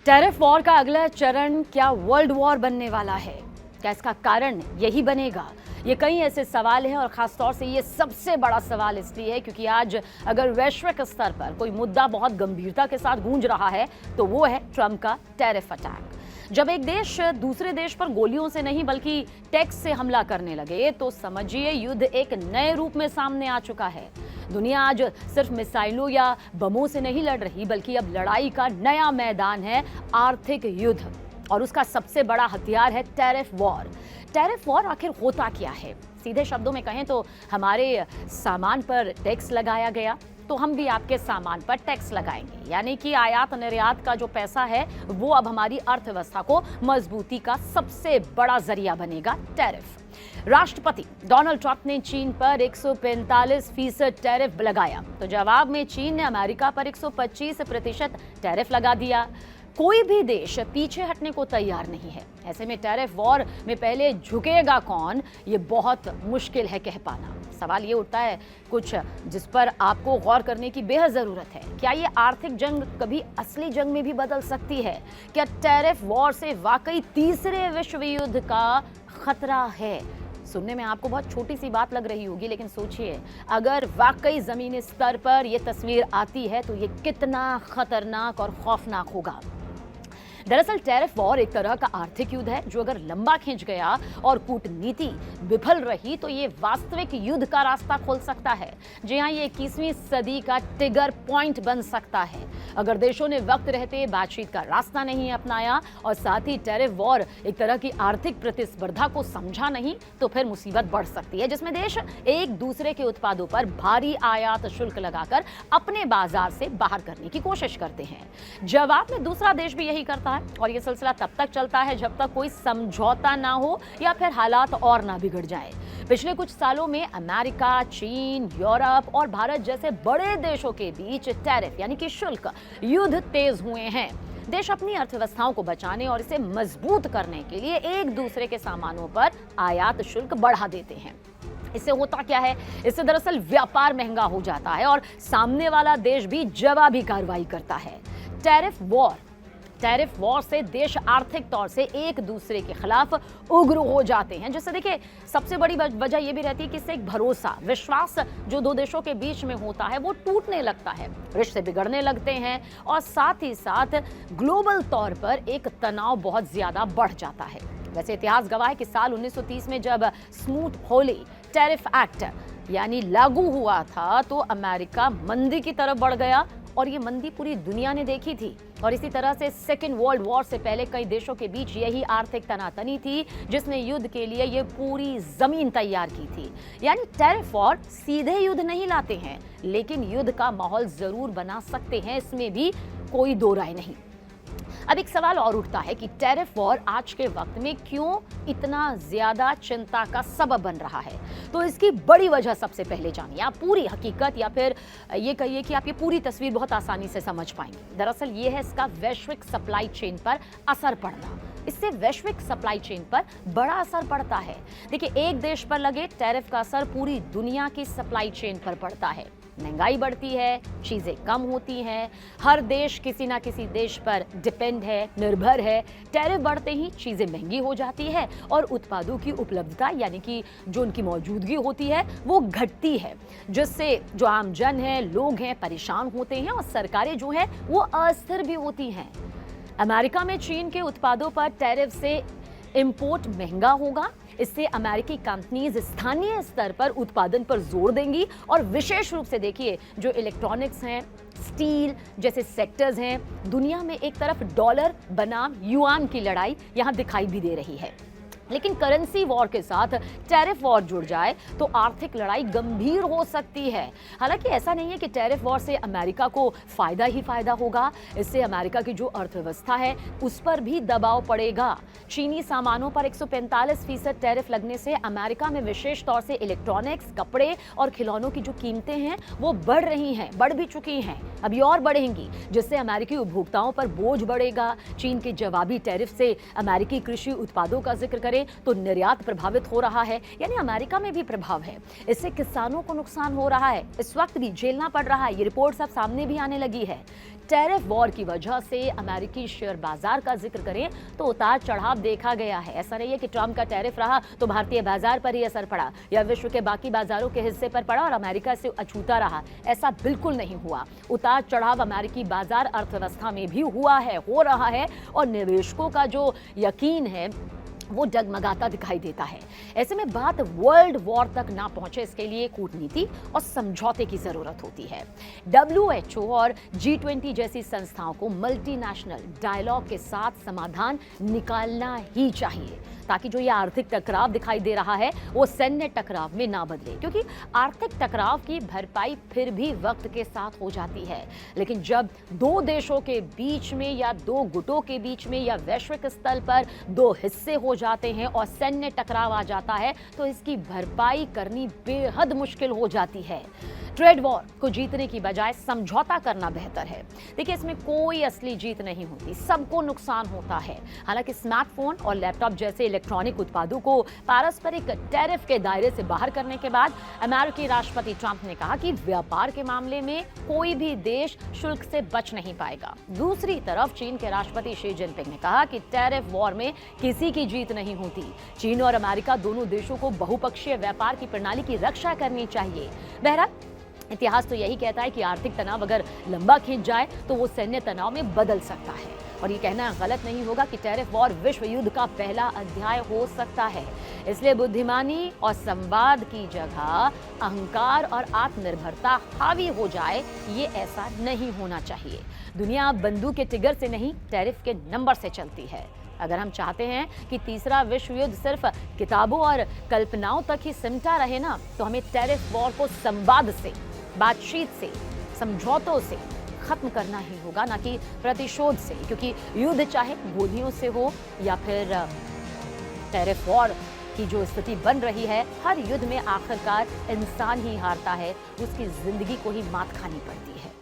Tariff war का अगला चरण क्या वर्ल्ड वॉर बनने वाला है? क्या इसका कारण यही बनेगा? ये कई ऐसे सवाल हैं और खासतौर से ये सबसे बड़ा सवाल इसलिए है क्योंकि आज अगर वैश्विक स्तर पर कोई मुद्दा बहुत गंभीरता के साथ गूंज रहा है तो वो है ट्रंप का टैरिफ अटैक। जब एक देश दूसरे देश पर गोलियों से नहीं बल्कि टैक्स से हमला करने लगे तो समझिए युद्ध एक नए रूप में सामने आ चुका है। दुनिया आज सिर्फ मिसाइलों या बमों से नहीं लड़ रही बल्कि अब लड़ाई का नया मैदान है आर्थिक युद्ध, और उसका सबसे बड़ा हथियार है टैरिफ वॉर। टैरिफ वॉर आखिर होता क्या है? सीधे शब्दों में कहें तो हमारे सामान पर टैक्स लगाया गया तो हम भी आपके सामान पर टैक्स लगाएंगे, यानी कि आयात निर्यात का जो पैसा है वो अब हमारी अर्थव्यवस्था को मजबूती का सबसे बड़ा जरिया बनेगा टैरिफ। राष्ट्रपति डोनाल्ड ट्रंप ने चीन पर 145% टैरिफ लगाया तो जवाब में चीन ने अमेरिका पर 125% टैरिफ लगा दिया। कोई भी देश पीछे हटने को तैयार नहीं है। ऐसे में टैरिफ वॉर में पहले झुकेगा कौन, ये बहुत मुश्किल है कह पाना। सवाल ये उठता है कुछ जिस पर आपको गौर करने की बेहद जरूरत है। क्या ये आर्थिक जंग कभी असली जंग में भी बदल सकती है? क्या टैरिफ वॉर से वाकई तीसरे विश्व युद्ध का खतरा है? सुनने में आपको बहुत छोटी सी बात लग रही होगी, लेकिन सोचिए अगर वाकई जमीनी स्तर पर यह तस्वीर आती है तो ये कितना खतरनाक और खौफनाक होगा। दरअसल टैरिफ वॉर एक तरह का आर्थिक युद्ध है जो अगर लंबा खींच गया और कूटनीति विफल रही तो ये वास्तविक युद्ध का रास्ता खोल सकता है। जी हाँ, ये 21वीं सदी का ट्रिगर पॉइंट बन सकता है अगर देशों ने वक्त रहते बातचीत का रास्ता नहीं अपनाया और साथ ही टैरिफ वॉर एक तरह की आर्थिक प्रतिस्पर्धा को समझा नहीं तो फिर मुसीबत बढ़ सकती है, जिसमें देश एक दूसरे के उत्पादों पर भारी आयात शुल्क लगाकर अपने बाजार से बाहर करने की कोशिश करते हैं। जवाब में दूसरा देश भी यही करता है और ये सिलसिला तब तक चलता है जब तक कोई समझौता ना हो या फिर हालात और ना बिगड़ जाए। पिछले कुछ सालों में अमेरिका, चीन, यूरोप और भारत जैसे बड़े देशों के बीच टैरिफ यानी कि शुल्क युद्ध तेज हुए हैं। देश अपनी अर्थव्यवस्थाओं को बचाने और इसे मजबूत करने के लिए एक दूसरे के सामानों पर आयात शुल्क बढ़ा देते हैं। इससे होता क्या है? इससे दरअसल व्यापार महंगा हो जाता है और सामने वाला देश भी जवाबी कार्रवाई करता है। टैरिफ वॉर से देश आर्थिक तौर से एक दूसरे के खिलाफ उग्र हो जाते हैं, जिससे देखिए सबसे बड़ी वजह यह भी रहती है कि इससे एक भरोसा, विश्वास जो दो देशों के बीच में होता है वो टूटने लगता है, रिश्ते बिगड़ने लगते हैं और साथ ही साथ ग्लोबल तौर पर एक तनाव बहुत ज्यादा बढ़ जाता है। वैसे इतिहास गवाह है कि साल 1930 में जब स्मूथ-होली टैरिफ एक्ट यानी लागू हुआ था तो अमेरिका मंदी की तरफ बढ़ गया और ये मंदी पूरी दुनिया ने देखी थी। और इसी तरह से सेकेंड वर्ल्ड वॉर से पहले कई देशों के बीच यही आर्थिक तनातनी थी जिसने युद्ध के लिए ये पूरी जमीन तैयार की थी। यानी टैरिफ वॉर सीधे युद्ध नहीं लाते हैं लेकिन युद्ध का माहौल जरूर बना सकते हैं, इसमें भी कोई दो राय नहीं। अब एक सवाल और उठता है कि टैरिफ वॉर आज के वक्त में क्यों इतना ज्यादा चिंता का सबब बन रहा है। तो इसकी बड़ी वजह सबसे पहले जानिए, आप पूरी हकीकत या फिर ये कहिए कि आप ये पूरी तस्वीर बहुत आसानी से समझ पाएंगे। दरअसल ये है इसका वैश्विक सप्लाई चेन पर असर पड़ना। इससे वैश्विक सप्लाई चेन पर बड़ा असर पड़ता है। देखिए, एक देश पर लगे टैरिफ का असर पूरी दुनिया की सप्लाई चेन पर पड़ता है। महंगाई बढ़ती है, चीजें कम होती हैं, हर देश किसी ना किसी देश पर डिपेंड है, निर्भर है। टैरिफ बढ़ते ही चीजें महंगी हो जाती है और उत्पादों की उपलब्धता यानी कि जो उनकी मौजूदगी होती है वो घटती है, जिससे जो आम जन है, लोग हैं, परेशान होते हैं और सरकारें जो है वो अस्थिर भी होती हैं। अमेरिका में चीन के उत्पादों पर टैरिफ से इंपोर्ट महंगा होगा। इससे अमेरिकी कंपनीज स्थानीय स्तर पर उत्पादन पर जोर देंगी और विशेष रूप से देखिए जो इलेक्ट्रॉनिक्स हैं, स्टील जैसे सेक्टर्स हैं, दुनिया में एक तरफ डॉलर बनाम युआन की लड़ाई यहां दिखाई भी दे रही है। लेकिन करेंसी वॉर के साथ टैरिफ वॉर जुड़ जाए तो आर्थिक लड़ाई गंभीर हो सकती है। हालांकि ऐसा नहीं है कि टैरिफ वॉर से अमेरिका को फायदा ही फायदा होगा, इससे अमेरिका की जो अर्थव्यवस्था है उस पर भी दबाव पड़ेगा। चीनी सामानों पर 145% टैरिफ लगने से अमेरिका में विशेष तौर से इलेक्ट्रॉनिक्स, कपड़े और खिलौनों की जो कीमतें हैं वो बढ़ रही हैं, बढ़ भी चुकी हैं, अभी और बढ़ेंगी, जिससे अमेरिकी उपभोक्ताओं पर बोझ बढ़ेगा। चीन के जवाबी टैरिफ से अमेरिकी कृषि उत्पादों का जिक्र करें तो निर्यात प्रभावित हो रहा है, यानी अमेरिका में भी प्रभाव है। इससे किसानों को नुकसान हो रहा है, इस वक्त भी झेलना पड़ रहा है। ये रिपोर्ट सब सामने भी आने लगी है। टैरिफ वॉर की वजह से अमेरिकी शेयर बाजार का जिक्र करें तो उतार चढ़ाव देखा गया है। ऐसा नहीं है कि ट्रंप का टैरिफ रहा तो भारतीय बाजार पर ही असर पड़ा या विश्व के बाकी बाजारों के हिस्से पर पड़ा और अमेरिका से अछूता रहा। ऐसा बिल्कुल नहीं हुआ। उतार चढ़ाव अमेरिकी बाजार अर्थव्यवस्था में भी हुआ है, हो रहा है और निवेशकों का जो यकीन है वो डगमगाता दिखाई देता है। ऐसे में बात वर्ल्ड वॉर तक ना पहुंचे इसके लिए कूटनीति और समझौते की जरूरत होती है। WHO और G20 जैसी संस्थाओं को मल्टीनेशनल डायलॉग के साथ समाधान निकालना ही चाहिए ताकि जो ये आर्थिक टकराव दिखाई दे रहा है वो सैन्य टकराव में ना बदले, क्योंकि आर्थिक टकराव की भरपाई फिर भी वक्त के साथ हो जाती है। लेकिन जब दो देशों के बीच में या दो गुटों के बीच में या वैश्विक स्तर पर दो हिस्से हो जाते हैं और सैन्य टकराव आ जाता है तो इसकी भरपाई करनी बेहद मुश्किल हो जाती है। ट्रेड वॉर को जीतने की बजाय समझौता करना बेहतर है। देखिए, इसमें कोई असली जीत नहीं होती, सबको नुकसान होता है। हालांकि स्मार्टफोन और लैपटॉप जैसे इलेक्ट्रॉनिक उत्पादों को पारस्परिक टैरिफ के दायरे से बाहर करने के बाद अमेरिकी राष्ट्रपति ट्रंप ने कहा कि व्यापार के मामले में कोई भी देश शुल्क से बच नहीं पाएगा। दूसरी तरफ चीन के राष्ट्रपति शी जिनपिंग ने कहा कि टैरिफ वॉर में किसी की जीत नहीं होती। चीन और अमेरिका दोनों देशों को बहुपक्षीय व्यापार की प्रणाली की रक्षा करनी चाहिए। बहरहाल इतिहास तो यही कहता है कि आर्थिक तनाव अगर लंबा खींच जाए तो वो सैन्य तनाव में बदल सकता है और ये कहना गलत नहीं होगा कि टैरिफ वॉर विश्व युद्ध का पहला अध्याय हो सकता है। इसलिए बुद्धिमानी और संवाद की जगह अहंकार और आत्मनिर्भरता हावी हो जाए, ये ऐसा नहीं होना चाहिए। दुनिया अब बंदूक के टिगर से नहीं, टैरिफ के नंबर से चलती है। अगर हम चाहते हैं कि तीसरा विश्व युद्ध सिर्फ किताबों और कल्पनाओं तक ही सिमटा रहे ना, तो हमें टैरिफ वॉर को संवाद से, बातचीत से, समझौतों से खत्म करना ही होगा, ना कि प्रतिशोध से। क्योंकि युद्ध चाहे गोलियों से हो या फिर टैरिफ वॉर की जो स्थिति बन रही है, हर युद्ध में आखिरकार इंसान ही हारता है, उसकी जिंदगी को ही मात खानी पड़ती है।